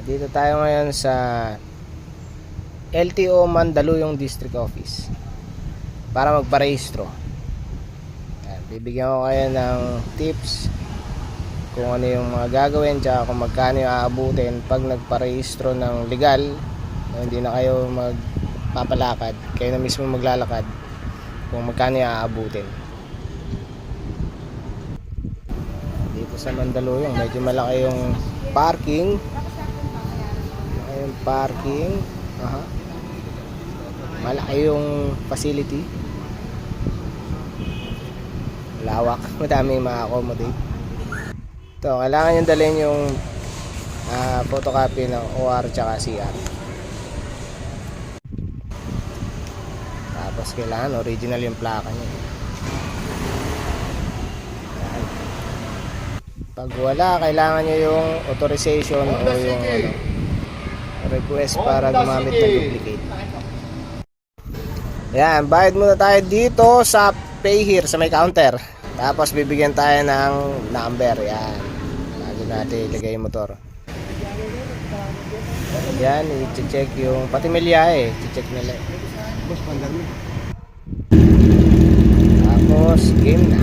Dito tayo ngayon sa LTO Mandaluyong District Office para magparehistro. Bibigyan ko kayo ng tips kung ano yung mga gagawin, tsaka kung magkano yung aabutin pag nagparehistro ng legal. Hindi na kayo magpapalakad, kayo na mismo maglalakad kung magkano yung aabutin. Dito sa Mandaluyong medyo malaki yung parking. Malaki yung facility, lawak, madaming ma-accommodate. Ito, kailangan nyo dalhin yung photocopy ng OR tsaka CR. Tapos kailangan original yung plaka nyo. Pag wala, kailangan nyo yung authorization o yung request para gumamit ng duplicate. Yan, bayad muna tayo dito sa pay here sa may counter. Tapos bibigyan tayo ng number. Yan, bago natin ilagay yung motor. Yan, i-check yung pati milyahe, i-check nila. Tapos game na.